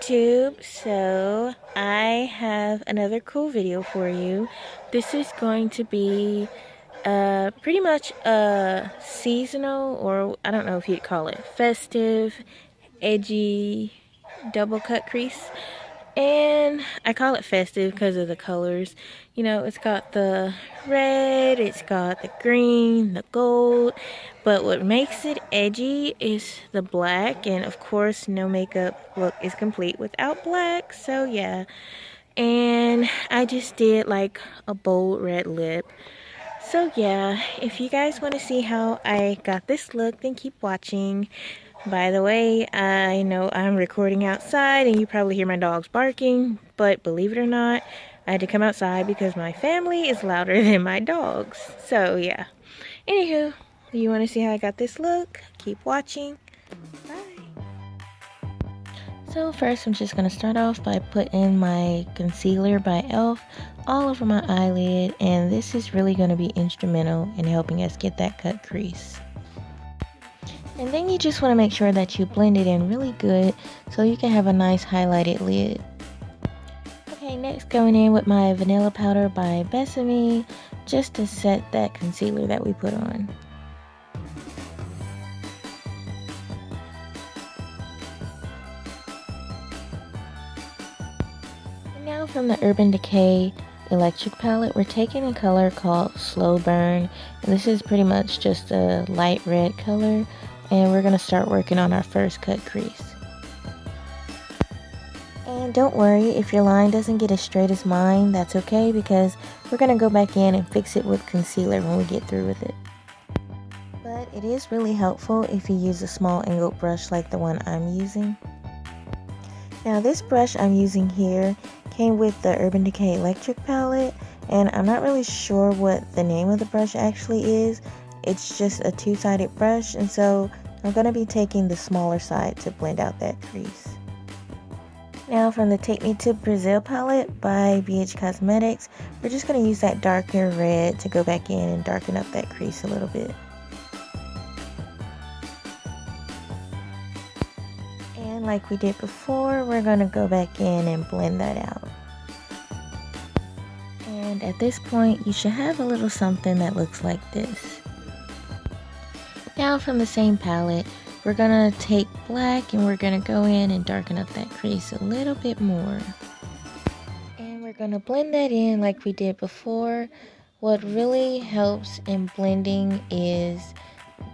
YouTube, so I have another cool video for you. This is going to be pretty much a seasonal, or I don't know if you'd call it festive, edgy double cut crease. And I call it festive because of the colors. You know, it's got the red, it's got the green, the gold. But what makes it edgy is the black. And of course, no makeup look is complete without black. So yeah. And I just did like a bold red lip. So yeah, if you guys want to see how I got this look, then keep watching. By the way, I know I'm recording outside and you probably hear my dogs barking, but believe it or not, I had to come outside because my family is louder than my dogs. So yeah. Anywho, you want to see how I got this look? Keep watching. Bye. So first I'm just going to start off by putting my concealer by e.l.f. all over my eyelid, and this is really going to be instrumental in helping us get that cut crease. And then you just want to make sure that you blend it in really good so you can have a nice highlighted lid. Okay, next going in with my vanilla powder by Festive just to set that concealer that we put on. And now from the Urban Decay Electric palette, we're taking a color called Slow Burn. And this is pretty much just a light red color. And we're going to start working on our first cut crease. And don't worry if your line doesn't get as straight as mine, that's okay, because we're going to go back in and fix it with concealer when we get through with it. But it is really helpful if you use a small angled brush like the one I'm using. Now this brush I'm using here came with the Urban Decay Electric palette, and I'm not really sure what the name of the brush actually is. It's just a two-sided brush, and so I'm going to be taking the smaller side to blend out that crease. Now from the Take Me to Brazil palette by BH Cosmetics, we're just going to use that darker red to go back in and darken up that crease a little bit. And like we did before, we're going to go back in and blend that out. And at this point, you should have a little something that looks like this. Now from the same palette, we're going to take black and we're going to go in and darken up that crease a little bit more. And we're going to blend that in like we did before. What really helps in blending is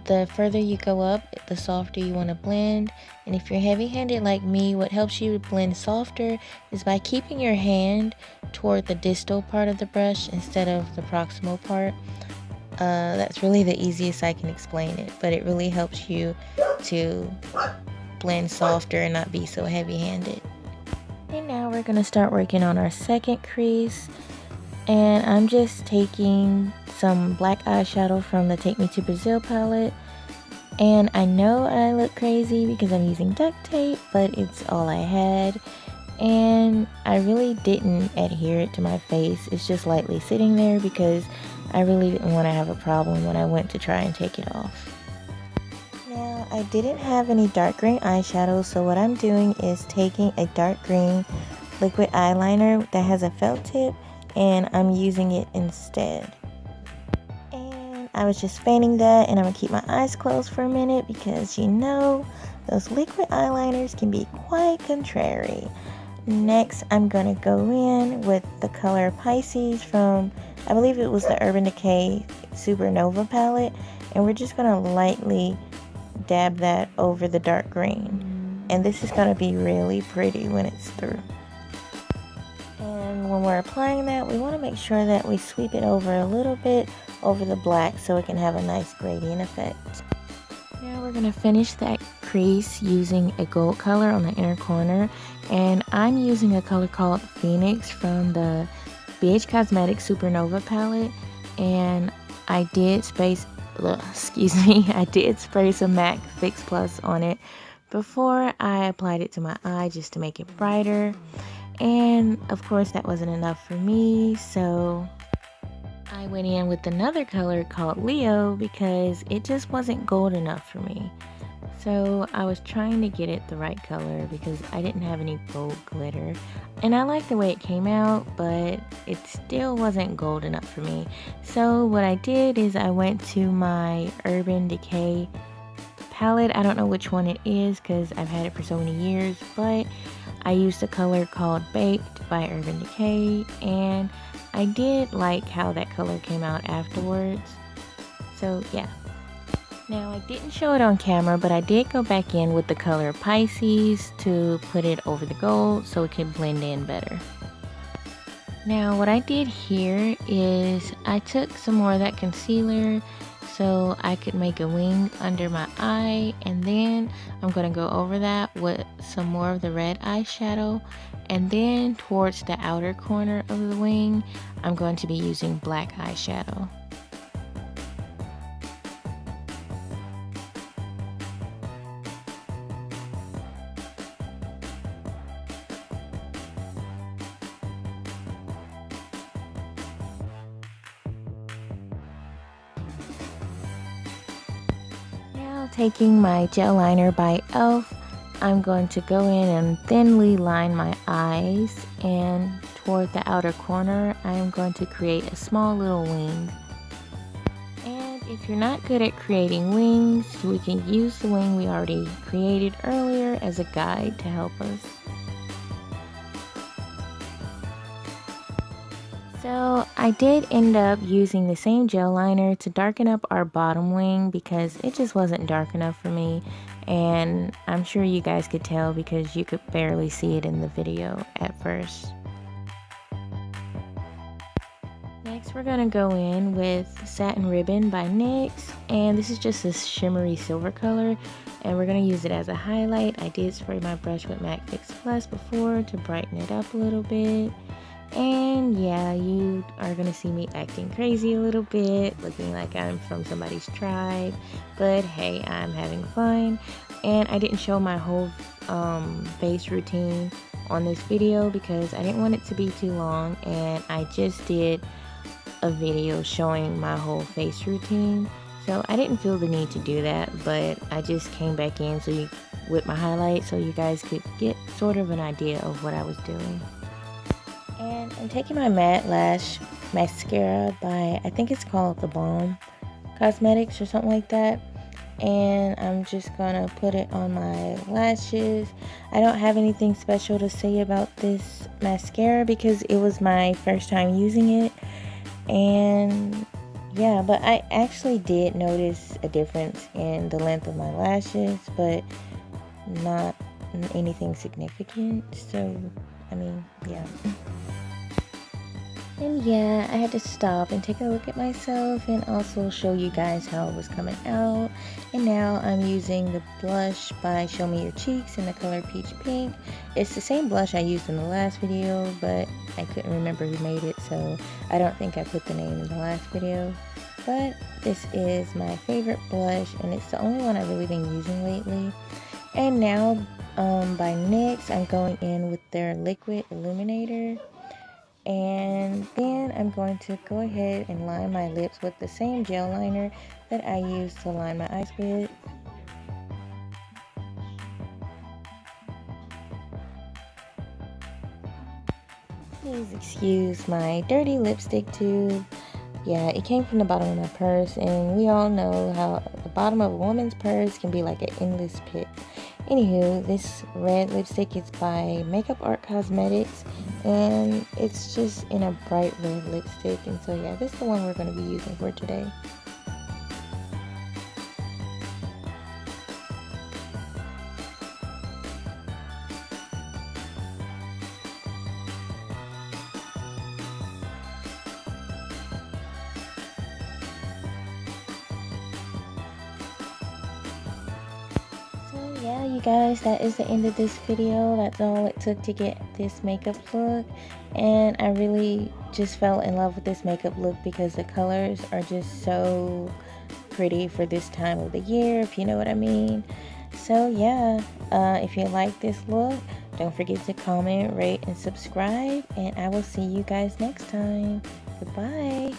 the further you go up, the softer you want to blend. And if you're heavy-handed like me, what helps you blend softer is by keeping your hand toward the distal part of the brush instead of the proximal part. That's really the easiest I can explain it, but it really helps you to blend softer and not be so heavy-handed. And now we're going to start working on our second crease, and I'm just taking some black eyeshadow from the Take Me to Brazil palette, and I know I look crazy because I'm using duct tape, but it's all I had, and I really didn't adhere it to my face. It's just lightly sitting there because I really didn't want to have a problem when I went to try and take it off. Now, I didn't have any dark green eyeshadow, so what I'm doing is taking a dark green liquid eyeliner that has a felt tip, and I'm using it instead. And I was just fanning that, and I'm going to keep my eyes closed for a minute because you know, those liquid eyeliners can be quite contrary. Next, I'm going to go in with the color Pisces from, I believe it was the Urban Decay Supernova palette, and we're just going to lightly dab that over the dark green. And this is going to be really pretty when it's through. And when we're applying that, we want to make sure that we sweep it over a little bit over the black so it can have a nice gradient effect. Now we're going to finish that crease using a gold color on the inner corner, and I'm using a color called Phoenix from the BH Cosmetics Supernova palette, and I did spray some MAC Fix Plus on it before I applied it to my eye just to make it brighter, and of course that wasn't enough for me, so I went in with another color called Leo because it just wasn't gold enough for me. So I was trying to get it the right color because I didn't have any gold glitter. And I like the way it came out, but it still wasn't gold enough for me. So what I did is I went to my Urban Decay palette. I don't know which one it is because I've had it for so many years, but I used a color called Baked by Urban Decay, and I did like how that color came out afterwards. So yeah. Now I didn't show it on camera, but I did go back in with the color Pisces to put it over the gold so it could blend in better. Now what I did here is I took some more of that concealer so I could make a wing under my eye, and then I'm going to go over that with some more of the red eyeshadow, and then towards the outer corner of the wing I'm going to be using black eyeshadow. Taking my gel liner by e.l.f., I'm going to go in and thinly line my eyes, and toward the outer corner I'm going to create a small little wing. And if you're not good at creating wings, we can use the wing we already created earlier as a guide to help us. So I did end up using the same gel liner to darken up our bottom wing because it just wasn't dark enough for me, and I'm sure you guys could tell because you could barely see it in the video at first. Next we're going to go in with Satin Ribbon by NYX, and this is just a shimmery silver color, and we're going to use it as a highlight. I did spray my brush with MAC Fix Plus before to brighten it up a little bit. And yeah, you are gonna see me acting crazy a little bit, looking like I'm from somebody's tribe, but hey, I'm having fun. And I didn't show my whole face routine on this video because I didn't want it to be too long, and I just did a video showing my whole face routine, so I didn't feel the need to do that, but I just came back in with my highlights so you guys could get sort of an idea of what I was doing. And I'm taking my matte lash mascara by, I think it's called The Balm Cosmetics or something like that. And I'm just gonna put it on my lashes. I don't have anything special to say about this mascara because it was my first time using it. And yeah, but I actually did notice a difference in the length of my lashes, but not anything significant. So, I mean, yeah. And yeah, I had to stop and take a look at myself and also show you guys how it was coming out. And now I'm using the blush by Show Me Your Cheeks in the color Peach Pink. It's the same blush I used in the last video, but I couldn't remember who made it, so I don't think I put the name in the last video. But this is my favorite blush, and it's the only one I've really been using lately. And now by NYX, I'm going in with their Liquid Illuminator. And then I'm going to go ahead and line my lips with the same gel liner that I used to line my eyes with. Please excuse my dirty lipstick tube. Yeah, it came from the bottom of my purse, and we all know how the bottom of a woman's purse can be like an endless pit. Anywho, this red lipstick is by Makeup Art Cosmetics, and it's just in a bright red lipstick, and so yeah, this is the one we're going to be using for today. Yeah, you guys, that is the end of this video. That's all it took to get this makeup look, and I really just fell in love with this makeup look because the colors are just so pretty for this time of the year, if you know what I mean. So yeah, if you like this look, don't forget to comment, rate, and subscribe, and I will see you guys next time. Goodbye.